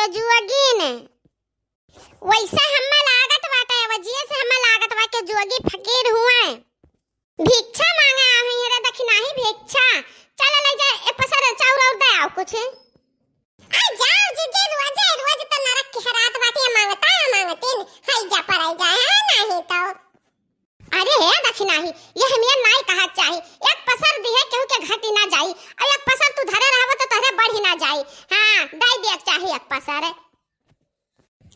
के जुअगिन वैसा हम्मा लागत बाटे वजिए से हम्मा लागत बा के जुअगी फकीर हुए भिक्षा मांगे आही रे दखिनाही भिक्षा चल ले जा ए पसर चाउर और दे आओ कुछ आ जाओ जीजे रोज तो नरक की हरात बाटे मांगते हई जा पर आई जा है नहीं तो अरे हे दखिनाही ये हमिया नाई कहा चाही एक पसर दिए केहू के घटी ना जाई और एक पसर तू धरे रहबो तो तोहरे बढ़ी ना जाई हां दई दे चाही एक पसर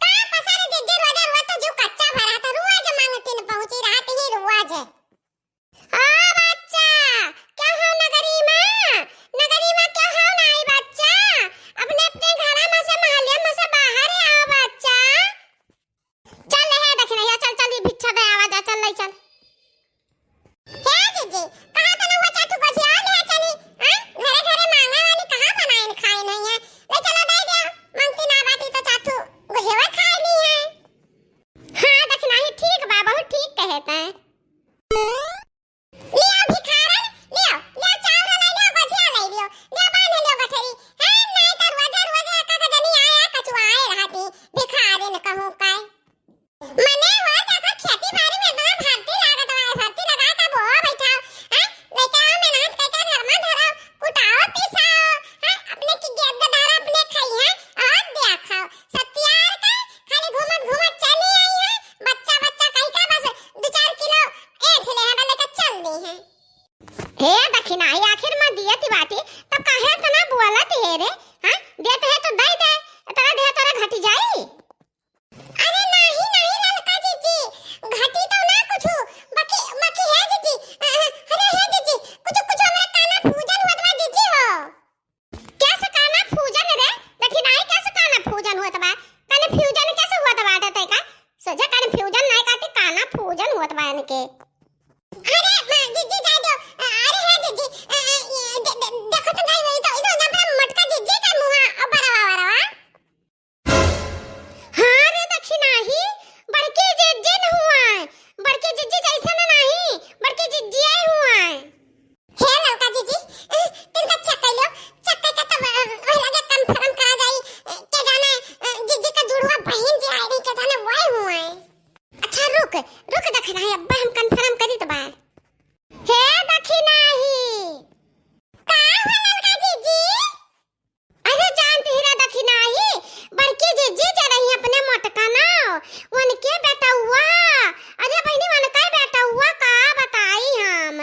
का पसर जीजे रोज तो जो कच्चा भरा था रोज मांगते न पहुंची रहत ही रोज हां बच्चा क्या हो नगरी में क्या हो नाई बच्चा अपने घर में से मोहल्ले में से बाहर आओ बच्चा चल है देखना या चल भिक्षा दे आवाज चल ले चल हे जीजी कहां तने हो चाटू को जिया ले चली हां घरे मांगा वाली कहां बनाए खाए नहीं है ले चलो दे दे मांगती ना बाटी तो चाटू गुजेवा खाए नहीं है हां देखना ही ठीक बा बहुत ठीक कहता है ले भिखारन ले चावल ले गुजिया ले लियो ले बांध लियो गठरी हां नहीं तो रोज का जनी आया कचुआए रहती भिखारन कहूं काय मने हो देखा खेती बाड़ी में इतना भर्ती लागत है भर्ती लगा का बो बैठाओ हैं लेके आओ मेहनत करके घर में धरो कुटाओ पिसाओ हैं अपने की गेट गदारा अपने खाई है और दिया खाओ सत्यार का खाली घूमत चली आई है बच्चा कहीं का बस 2-4 किलो ऐठ ले है लेके चल दी है हे दखिनाई आखिर में दियती बाटी तब काहे तना बोलत है रे हां देते है तो दे दे तेरा दे तेरा घटी जाई अरे नहीं ललका जीजी घटी तो ना कुछ बाकी है जीजी अरे है जीजी कुछ हमरा काना पूजन होत बा जीजी हो कैसे काना पूजन रे दखिनाई कैसे काना पूजन होत बा काना फ्यूजन कैसे होत बाटे तै का सोजा काना फ्यूजन नहीं काती काना पूजन होत बा इनके अरे जीजी जा दो अरे है जीजी देखो तो नहीं तो इधर ना मटका जीजी का मुंह बड़ा हां रे दखिनाही बड़के जीजी न हुआ बड़के जीजी जैसा ना नहीं बड़के जीजी आई हुआ हे लड़का जीजी तिनका चक्का का तो लगे कंफर्म करा जाई के जाने जीजी का जुड़वा बहन जी आई के जाने वही हुआ अच्छा रुक दखिनाही अब्बा हम कंफर्म करी तो बा हे दखिनाही का हो लड़का जीजी अरे जानती ही रे दखिनाही बड़की जीजी जा रही अपने मोटका ना उनके बेटा हुआ अरे बहनी वाला का बेटा हुआ का बताई हम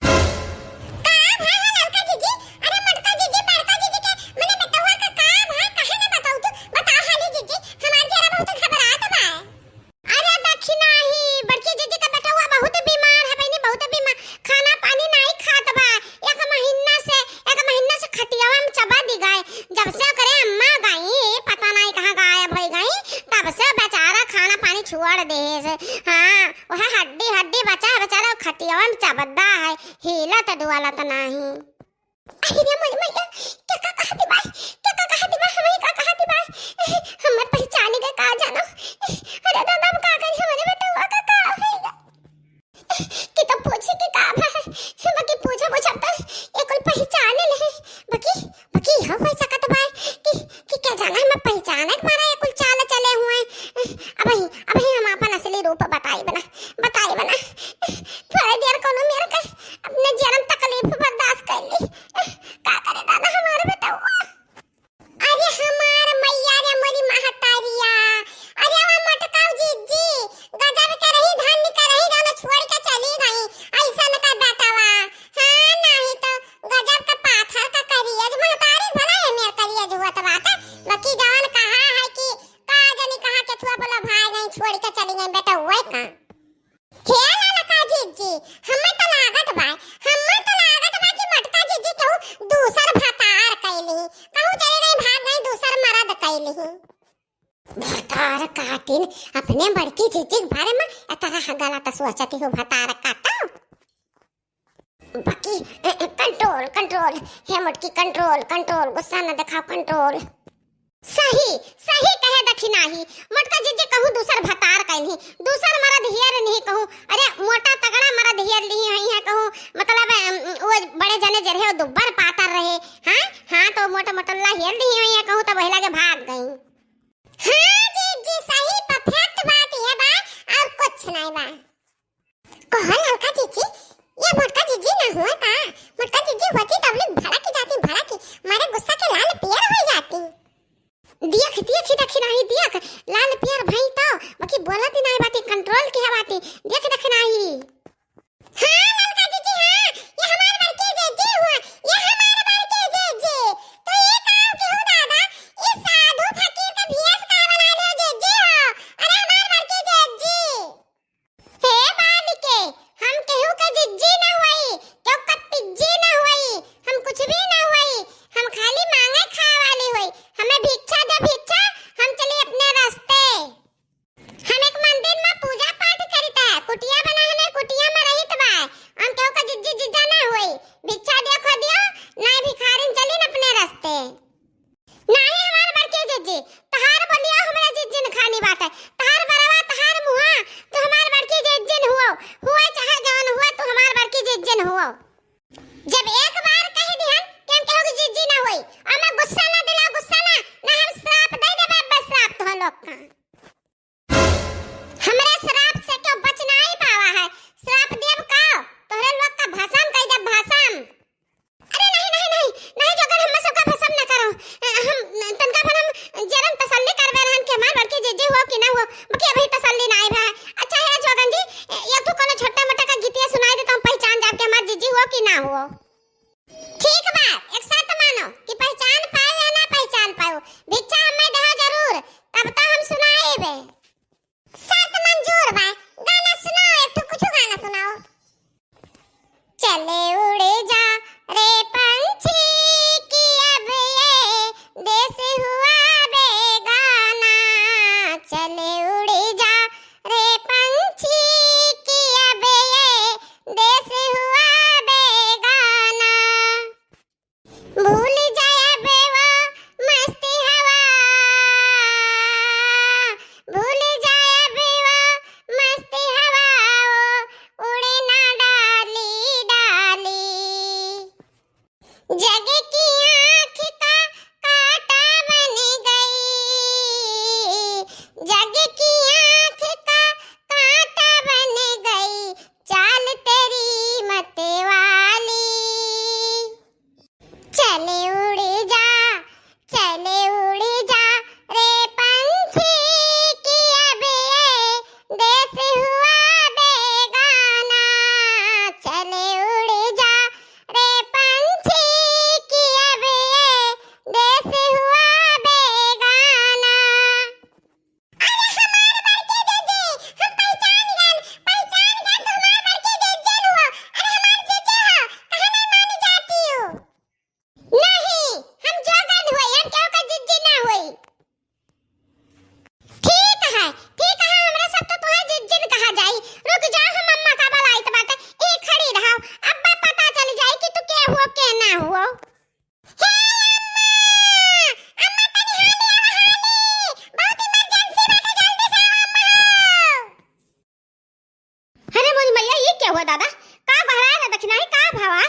का भाई लड़का जीजी अरे मोटका जीजी बड़का जीजी के मैंने बेटा हुआ का भाई कहे ना बताऊ तू बता हाली जीजी हमार जरा बहुत घबरात बा अरे दखिनाही बड़की जीजी का बेटा हुआ बहुत बीमार है बहनी बहुत बीमार खाना पानी नहीं खात बा एक महीना से खटियावा में चबा दी गए जब से करे अम्मा गई पता नहीं कहां गायब हो गई तब से बेचारा खाना पानी छोड़ दे से हां वह हड्डी बचा बेचारा खटियावा में चबद्दा है हिलत डुआलत नहीं अरे मोर मैया क्या कहती बा हमें का कहती बा हमर पहचान के का जानो अरे दादा का करी हमारे बेटा हुआ का होएगा कि तो पूछे कि का है बाकी पूछा तो एक कोई पहचान नहीं बाकी हम ऐसा सकत बा कि क्या जाना है मैं पहचान है मारा ये कुल चाल चले हुए अब हम अपन असली रूप बताई बना थोड़ी देर कोनो मेरे का अपने जन्म तकलीफ बर्दाश्त कर ली का करे दादा हमारे बेटा हुआ अरे हमार मैया रे मोरी महतारिया अरे वो मटकाऊ जीजी गजब के रही धान के रही गाना छोड़ के चली गई ऐसा न का बेटावा हां नहीं तो गजब का पाथर का करियज महतारी भला है मेरे करियज हुआ तो बात बाकी जवान कहा है कि का जानी कहा के थुआ बोला भाई गई छोड़ के चली गई बेटा हुआ का खेल लका जीजी हमें तो लागत बा कि मटका जीजी कहू दूसर भतार कैली कहू चले गई भाग गई दूसर मर्द कैली भतार काटिन अपने बड़की जीजी के बारे में तरह गलत सोचती हो भतार काटा बाकी कंट्रोल हे मुटकी कंट्रोल गुस्सा न दिखाओ कंट्रोल सही कहे दखिनाही मोटका जीजी कहूं दूसर भतार कहनी दूसर मरद हियर नहीं कहूं अरे मोटा तगड़ा मरद हियर ली है कहूं मतलब वो बड़े जने जरहे दुब्बर पातर रहे हां तो मोटा मोटल्ला हियर ली है कहूं तो बहिला के भाग कहो लड़का जीजी, ये मोटका जीजी ना हुआ का? मोटका जीजी होती तब लोग भड़की मारे गुस्सा के लाल पियर हो जाती। दियख नहीं दियख लाल पियर भई तो बाकी बोलत नहीं बाटी, कंट्रोल के बाटी देख नहीं। हां लड़का जीजी, हां ये हमार बड़के जीजी हुआ, ये हमार बड़के जीजी। तो ये काम के हो दादा, ये साधु फकीर का भेष का बना ले जीजी हो। अरे हमार बड़के जीजी हे बालिके, हम केहू का जिज्जी ना हुई, केहू का पिज्जी ना हुई, हम कुछ भी ना हुई, हम खाली मांगे खाए वाली हुई। हमें भिक्षा दे भिक्षा, हम चले अपने रास्ते। हम एक मंदिर में पूजा पाठ करता है, कुटिया बना है, कुटिया में रहित बा। हम केहू का जिज्जी जिज्जा ना हुई, भिक्षा दियो खो दियो, ना भिखारिन चली न अपने रास्ते। नाही हमार बड़के जिज्जी, तहार बोलिया हमरा जिज्जी न खानी बाटे, तहार बरवा तहार मुहा, तो हमार बड़के जिज्जी न हुआ चाहे जवन हुआ, तो हमार बड़के जिज्जी न हुआ। जब एक बार कह दिहन कि हम केहू की जिज्जी ना हुई, और मैं गुस्सा ना दिला, ना हम श्राप दे देबे, बस श्राप तो लोग का। हमरे श्राप से क्यों बच नहीं पावा है? श्राप देव का तोहरे लोग का भस्म कह दे, भस्म। अरे नहीं जोकर हम सबका भस्म ना करो। हम तनका भर हम जरम तसल्ली करबे रहन कि हमार बड़के जीजी हो कि ना हो, बाकी अभी तसल्ली ना आई बा। अच्छा है जोगन जी, या तू कोनो छोटा मोटा का गीतिया सुनाई दे तो हम पहचान जाब कि हमार जीजी हो कि ना हो। ठीक बा, एक साथ मानो कि पहचान पाए या ना पहचान पाओ, भिक्षा हमें दे जरूर, तब तो हम सुनाएबे। साथ मंजूर बा, गाना सुनाओ, एक तो कुछ गाना सुनाओ। चले उड़े जा रे पंछी की अब ये देश हुआ बेगाना, चले उड़े जा रे पंछी की अब ये देश हुआ बेगाना। भूल जाए बे वो मस्ती हवा, भूल जाए बे वो मस्ती हवा, वो उड़े ना डाली जग की आँख का काटा बन गई, जग की आँख का काटा बन गई, चाल तेरी मत वाली। चले उड़ जा रे पंछी की अब ये देश हुआ बेगाना, चले उड़ जा रे पंछी की अब ये देश हुआ बेगाना। अरे हमार बड़के जीजी, हम पहचान गन तो हमार बड़के जीजी हुआ। अरे हमार जीजी हो, कहे नहीं मानी जाती हो। नहीं, हम जोगन हुई, हम केहू का जिज्जी ना हुई। ठीक है, हमरा सब तो तुम्हें जिज्जी कहा जाई। रुक जा, हम अम्मा का बुलाई तो बाटे, ए खड़ी रहो, अब पता चल जाए कि तू के हुआ के ना हुआ। हे अम्मा तनी हाली, बहुत इमरजेंसी बाटे, जल्दी से आओ अम्मा। अरे मोरी मैया, ये क्या हुआ दादा? का बहरा ना दखना है, का भावा?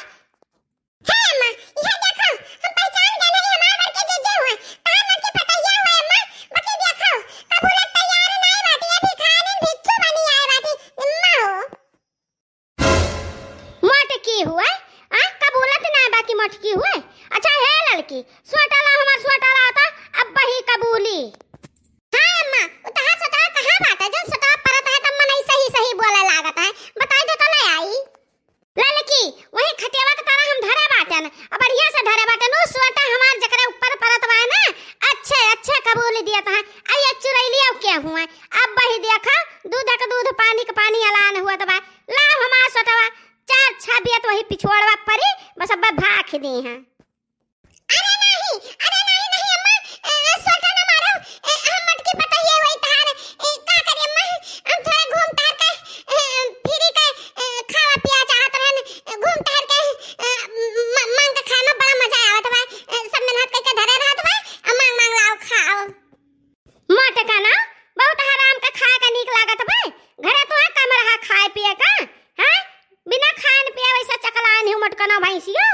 हे अम्मा, यह देखो, हम पहचान गए नहीं, हमार बड़के जीजी हुआ। तार लड़की पटैया हुआ अम्मा, बाकी देखो कबूलत तैयार नहीं बाटी, ये भिखारिन भिक्षु बनी आए बाटी। अम्मा हो मोटकी हुआ, कबूलत ना बाकी मोटकी हुआ। अच्छा है लड़की, सोटाला हमार सोटाला होता, अब वही कबूली। हां अम्मा, उतहा सोटा कहां बाटा, जब सोटा परत है तब मन सही बोले लागत है, बताई दे तो ले आई। लड़की वही खटेवा के तरह हम धरे बाटन, अब बढ़िया से धरे बाटन, उ सोटा हमार जकरा ऊपर परत बा ना, अच्छे कबूली दियत है। आई चुरैली अब क्या हुआ, अब वही देखा दूध का दूध, पानी का पानी ऐलान हुआ तो बा। ला हमार सोटवा चार छबियत वही पिछोड़वा परी, बस अब भाग दी हैं। अरे नहीं अम्मा, सोटा ना मारो, हम मटकी पटैया हुई तार, का करी अम्मा, हम थोड़ा घूम तार के फिरी के खावा पिया चाहत रहन, घूम तार के मांग के खाना बड़ा मजा आवत बा, सब मेहनत करके धरे रहत बा, मांग लाओ खाओ। मटका ना बहुत हराम का खाए का नीक लागत बा, घरे तो है कम रहा खाए पिए का। हां बिना खान पिए वैसा चकला नहीं मटका ना भैंसियो।